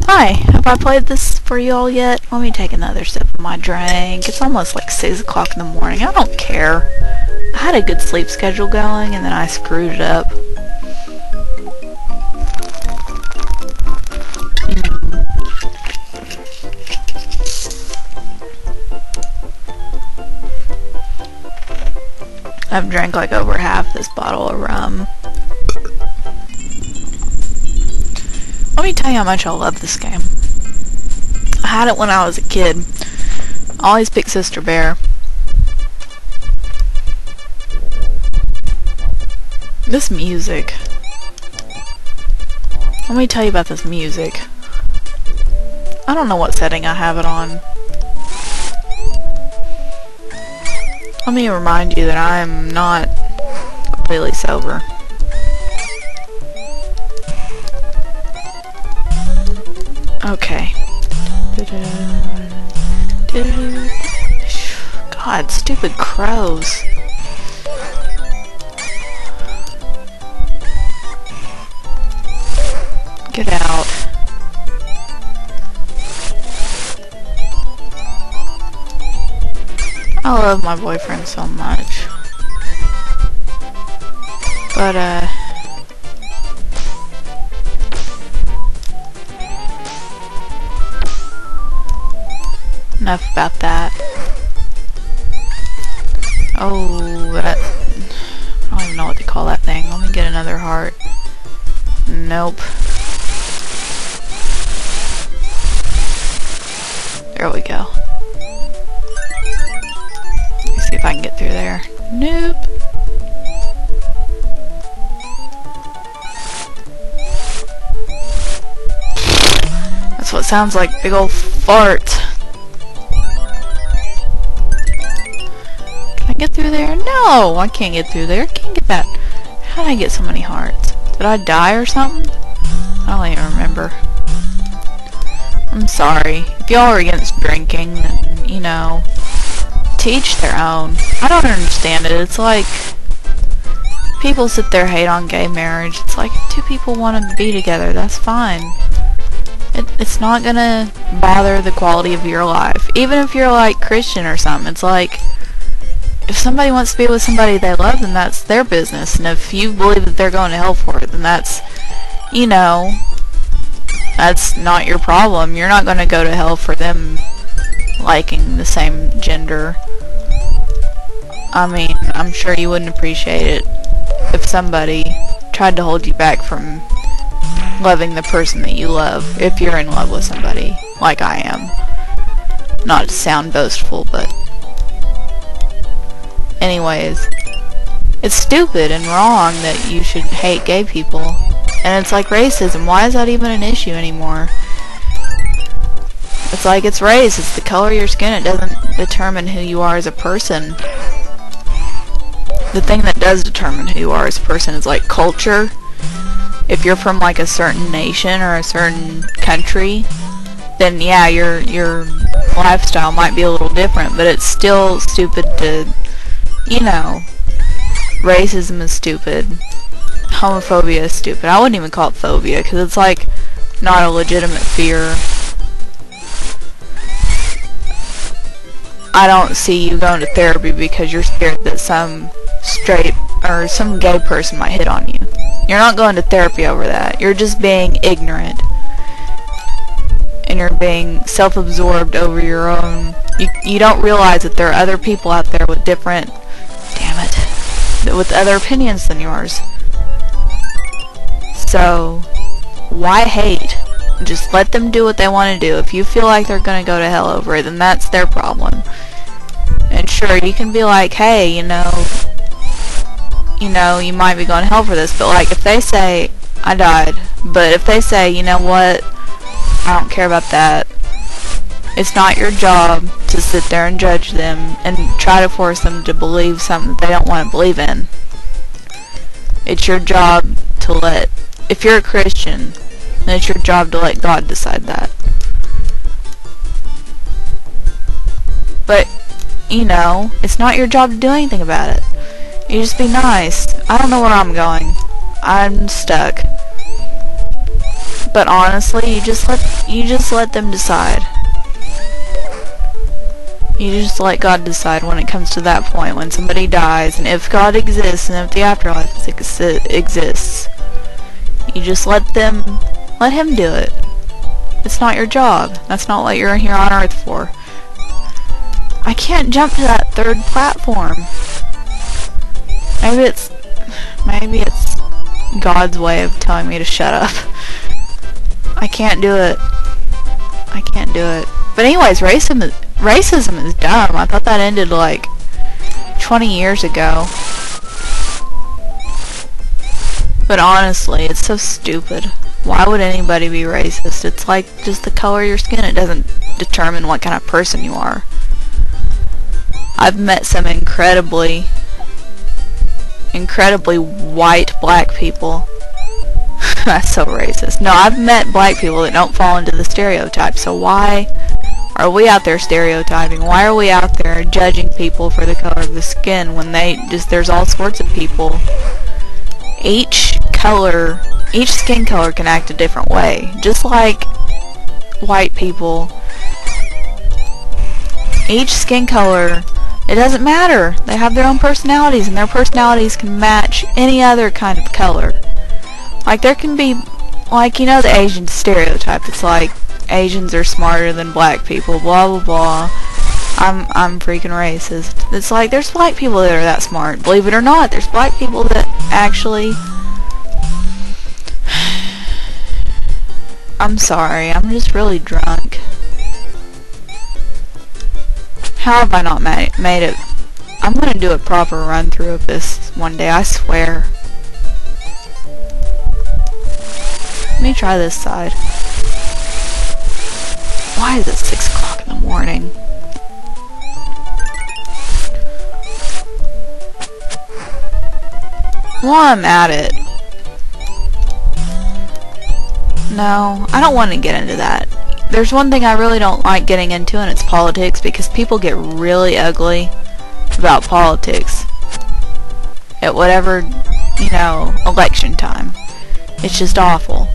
Hi, have I played this for you all yet? Let me take another sip of my drink. It's almost like 6 o'clock in the morning. I don't care. I had a good sleep schedule going and then I screwed it up. I've drank like over half this bottle of rum. Let me tell you how much I love this game. I had it when I was a kid. I always picked Sister Bear. This music. Let me tell you about this music. I don't know what setting I have it on. Let me remind you that I am not completely sober. Okay. God, stupid crows. Get out. I love my boyfriend so much. But, enough about that. Oh, that... I don't even know what to call that thing. Let me get another heart. Nope. There we go. Let me see if I can get through there. Nope. That's what sounds like, big old fart. Can I get through there? No, I can't get through there. I can't get that. How did I get so many hearts? Did I die or something? I don't even remember. I'm sorry. If y'all are against drinking, then, you know, to each their own. I don't understand it. It's like people sit there hate on gay marriage. It's like if two people want to be together, that's fine. It's not gonna bother the quality of your life. Even if you're like Christian or something, it's like if somebody wants to be with somebody they love, then that's their business. And if you believe that they're going to hell for it, then that's, you know, that's not your problem. You're not going to go to hell for them liking the same gender. I mean, I'm sure you wouldn't appreciate it if somebody tried to hold you back from loving the person that you love, if you're in love with somebody, like I am. Not to sound boastful, but anyways, it's stupid and wrong that you should hate gay people. And it's like racism. Why is that even an issue anymore? It's like it's race. It's the color of your skin. It doesn't determine who you are as a person. The thing that does determine who you are as a person is like culture. If you're from like a certain nation or a certain country, then yeah, your lifestyle might be a little different, but it's still stupid to, you know, racism is stupid. Homophobia is stupid. I wouldn't even call it phobia, because it's like not a legitimate fear. I don't see you going to therapy because you're scared that some straight or some gay person might hit on you. You're not going to therapy over that. You're just being ignorant. And you're being self-absorbed over your own... You don't realize that there are other people out there with different... Damn it. With other opinions than yours. So, why hate? Just let them do what they want to do. If you feel like they're going to go to hell over it, then that's their problem. And sure, you can be like, hey, you know, you might be going to hell for this, but like, if they say, I died, but if they say, you know what, I don't care about that, it's not your job to sit there and judge them and try to force them to believe something that they don't want to believe in. It's your job to let, if you're a Christian, then it's your job to let God decide that. But, you know, it's not your job to do anything about it. You just be nice. I don't know where I'm going. I'm stuck. But honestly, you just let them decide. You just let God decide when it comes to that point, when somebody dies, and if God exists, and if the afterlife exists. You just let Him do it. It's not your job. That's not what you're here on earth for. I can't jump to that third platform. Maybe it's God's way of telling me to shut up. I can't do it. I can't do it. But anyways, racism is dumb. I thought that ended like 20 years ago. But honestly, it's so stupid. Why would anybody be racist? It's like just the color of your skin. It doesn't determine what kind of person you are. I've met some incredibly white black people. That's so racist. No, I've met black people that don't fall into the stereotype. So why are we out there stereotyping? Why are we out there judging people for the color of the skin when there's all sorts of people? Each skin color can act a different way. Just like white people. Each skin color, it doesn't matter. They have their own personalities, and their personalities can match any other kind of color. Like, there can be, like, you know the Asian stereotype. It's like, Asians are smarter than black people, blah, blah, blah. I'm freaking racist. It's like, there's black people that are that smart. Believe it or not, there's black people that actually... I'm sorry, I'm just really drunk. How have I not made it? I'm gonna do a proper run through of this one day, I swear. Let me try this side. Why is it 6 o'clock in the morning? While I'm at it. No, I don't want to get into that. There's one thing I really don't like getting into, and it's politics, because people get really ugly about politics at whatever, you know, election time. It's just awful.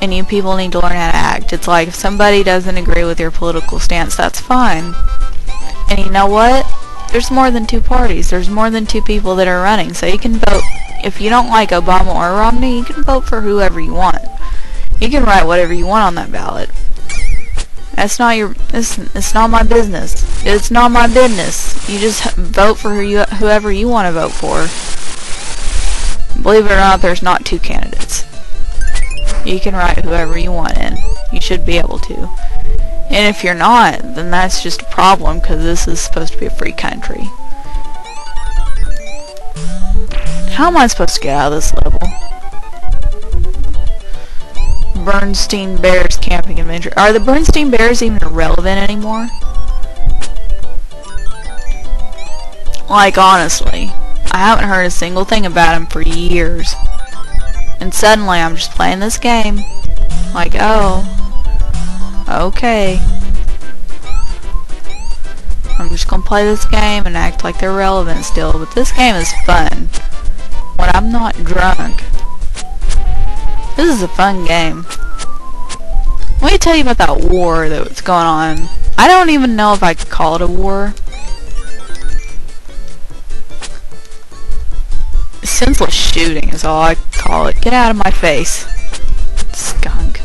And you people need to learn how to act. It's like, if somebody doesn't agree with your political stance, that's fine. And you know what? There's more than 2 parties. There's more than 2 people that are running. So you can vote, if you don't like Obama or Romney, you can vote for whoever you want. You can write whatever you want on that ballot. That's not it's not my business. It's not my business. You just vote for whoever you want to vote for. Believe it or not, there's not 2 candidates. You can write whoever you want in. You should be able to. And if you're not, then that's just a problem, because this is supposed to be a free country. How am I supposed to get out of this level? Berenstain Bears camping adventure. Are the Berenstain Bears even relevant anymore? Like, honestly, I haven't heard a single thing about them for years. And suddenly I'm just playing this game. Like, oh, okay. I'm just gonna play this game and act like they're relevant still. But this game is fun when I'm not drunk. This is a fun game. Let me tell you about that war that was going on. I don't even know if I could call it a war. Senseless shooting is all I call it. Get out of my face, skunk.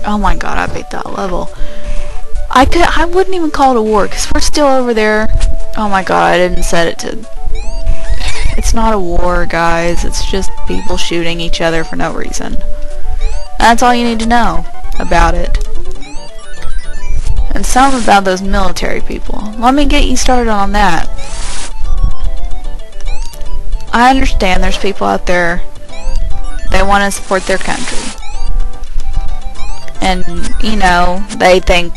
Oh my god, I beat that level. I wouldn't even call it a war, because we're still over there. Oh my god, I didn't set it to... It's not a war, guys. It's just people shooting each other for no reason. That's all you need to know about it. And some about those military people. Let me get you started on that. I understand there's people out there, they want to support their country. And, you know, they think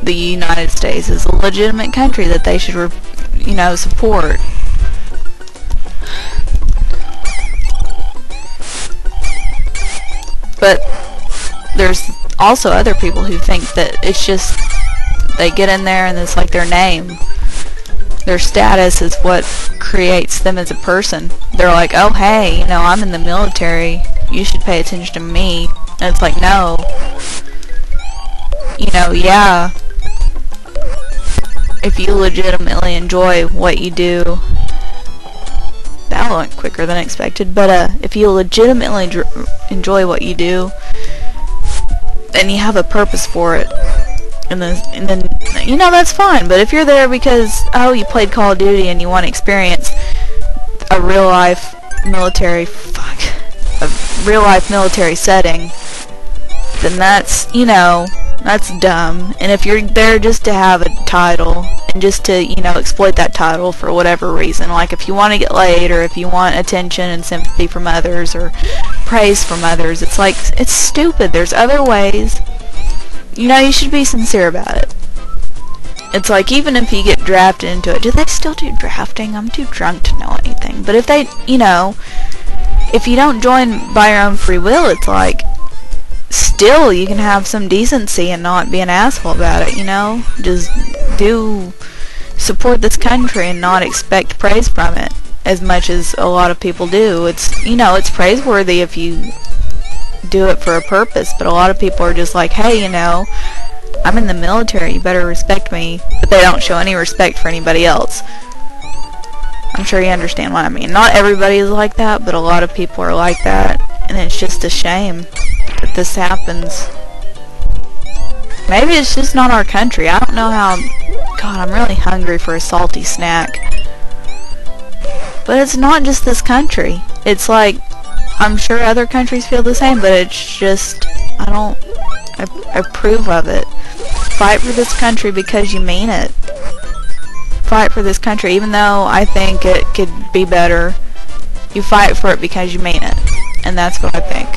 the United States is a legitimate country that they should, you know, support. But there's also other people who think that it's just, they get in there and it's like their name. Their status is what creates them as a person. They're like, oh hey, you know, I'm in the military, you should pay attention to me. And it's like, no. You know, yeah. If you legitimately enjoy what you do, that went quicker than expected, but if you legitimately enjoy what you do, and you have a purpose for it, and then you know, that's fine. But if you're there because, oh, you played Call of Duty and you want to experience a real life military setting, then that's, you know, that's dumb. And if you're there just to have a title and just to, you know, exploit that title for whatever reason, like if you want to get laid, or if you want attention and sympathy from others, or praise from others, it's like, it's stupid. There's other ways. You know, you should be sincere about it. It's like, even if you get drafted into it, do they still do drafting? I'm too drunk to know anything. But if they, you know, if you don't join by your own free will, it's like, still, you can have some decency and not be an asshole about it, you know? Just support this country and not expect praise from it as much as a lot of people do. It's, you know, it's praiseworthy if you do it for a purpose, but a lot of people are just like, hey, you know, I'm in the military, you better respect me, but they don't show any respect for anybody else. I'm sure you understand what I mean. Not everybody is like that, but a lot of people are like that, and it's just a shame that this happens. Maybe it's just not our country. I don't know how. God, I'm really hungry for a salty snack. But it's not just this country. It's like, I'm sure other countries feel the same, but it's just, I approve of it. Fight for this country because you mean it. Fight for this country, even though I think it could be better. You fight for it because you mean it. And that's what I think.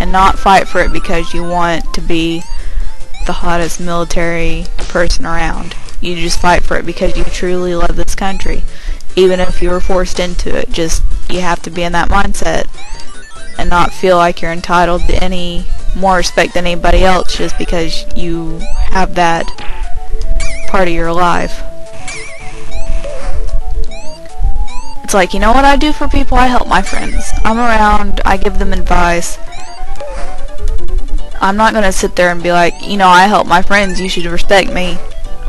And not fight for it because you want to be the hottest military person around. You just fight for it because you truly love this country. Even if you were forced into it, just, you have to be in that mindset and not feel like you're entitled to any more respect than anybody else just because you have that part of your life. It's like, you know what I do for people? I help my friends. I'm around, I give them advice. I'm not going to sit there and be like, you know, I help my friends, you should respect me.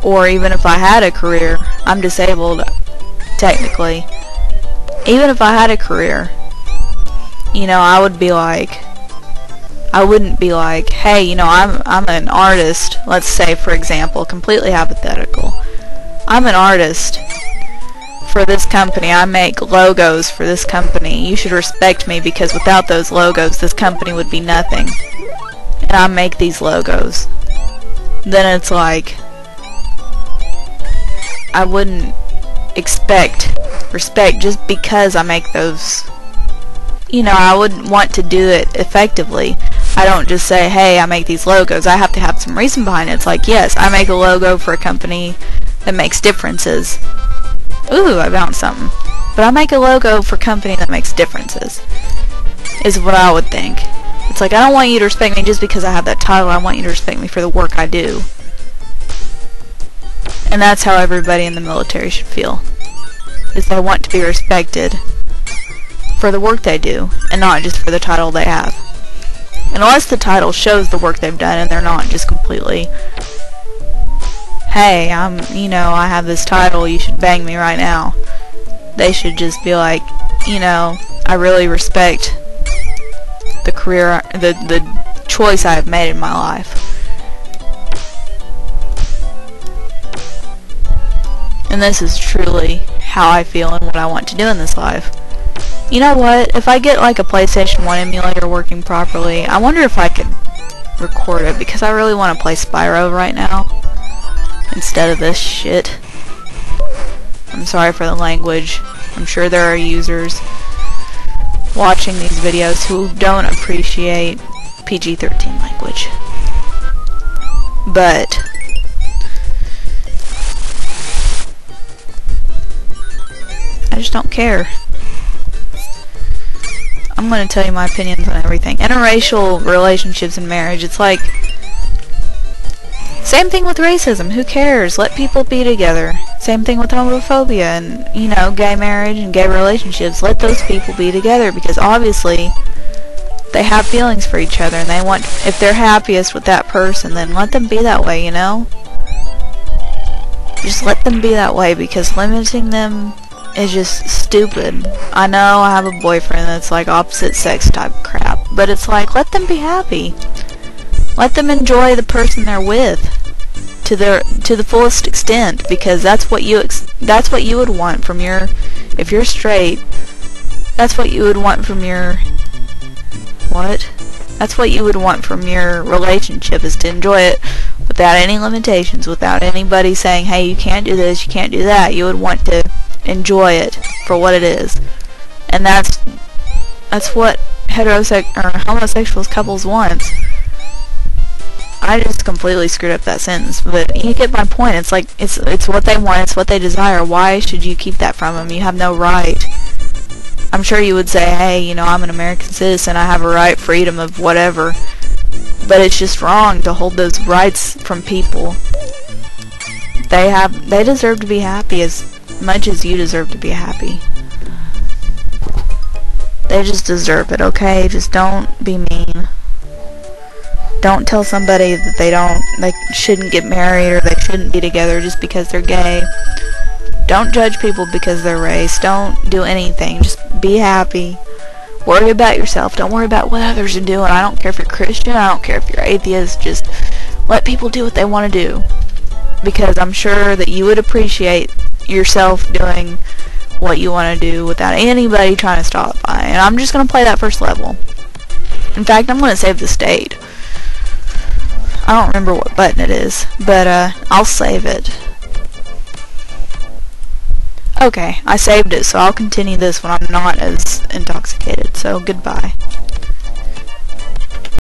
Or even if I had a career, I'm disabled, technically. Even if I had a career, you know, I would be like, I wouldn't be like, hey, you know, I'm an artist. Let's say, for example, completely hypothetical. I'm an artist for this company. I make logos for this company. You should respect me because without those logos, this company would be nothing. And I make these logos. Then it's like, I wouldn't expect respect just because I make those. You know, I would want to do it effectively. I don't just say, hey, I make these logos. I have to have some reason behind it. It's like, yes, I make a logo for a company that makes differences. Ooh, I found something. But I make a logo for a company that makes differences, is what I would think. It's like, I don't want you to respect me just because I have that title. I want you to respect me for the work I do. And that's how everybody in the military should feel. Is they want to be respected for the work they do, and not just for the title they have. Unless the title shows the work they've done and they're not just completely, hey, you know, I have this title, you should bang me right now. They should just be like, you know, I really respect the career, the choice I have made in my life. And this is truly how I feel and what I want to do in this life. You know what? If I get like a PlayStation 1 emulator working properly, I wonder if I could record it, because I really want to play Spyro right now instead of this shit. I'm sorry for the language. I'm sure there are users watching these videos who don't appreciate PG-13 language. But I just don't care. I'm going to tell you my opinions on everything. Interracial relationships and marriage, it's like, same thing with racism. Who cares? Let people be together. Same thing with homophobia and, you know, gay marriage and gay relationships. Let those people be together, because obviously they have feelings for each other, and they want, if they're happiest with that person, then let them be that way, you know? Just let them be that way, because limiting them is just stupid. I know I have a boyfriend that's like opposite sex type crap, but it's like, let them be happy. Let them enjoy the person they're with to the fullest extent, because that's what you would want from your, if you're straight, that's what you would want from your, what? That's what you would want from your relationship, is to enjoy it without any limitations, without anybody saying, hey, you can't do this, you can't do that. You would want to enjoy it for what it is. And that's what homosexual couples want. I just completely screwed up that sentence, but you get my point. It's like, it's what they want, it's what they desire. Why should you keep that from them? You have no right. I'm sure you would say, hey, you know, I'm an American citizen, I have a right, freedom of whatever. But it's just wrong to hold those rights from people. They deserve to be happy as much as you deserve to be happy. They just deserve it, okay? Just don't be mean. Don't tell somebody that they shouldn't get married or they shouldn't be together just because they're gay. Don't judge people because they're race. Don't do anything. Just be happy. Worry about yourself. Don't worry about what others are doing. I don't care if you're Christian. I don't care if you're atheist. Just let people do what they want to do. Because I'm sure that you would appreciate yourself doing what you want to do without anybody trying to stop by. And I'm just going to play that first level. In fact, I'm going to save the state. I don't remember what button it is, but I'll save it. Okay, I saved it, so I'll continue this when I'm not as intoxicated, so goodbye.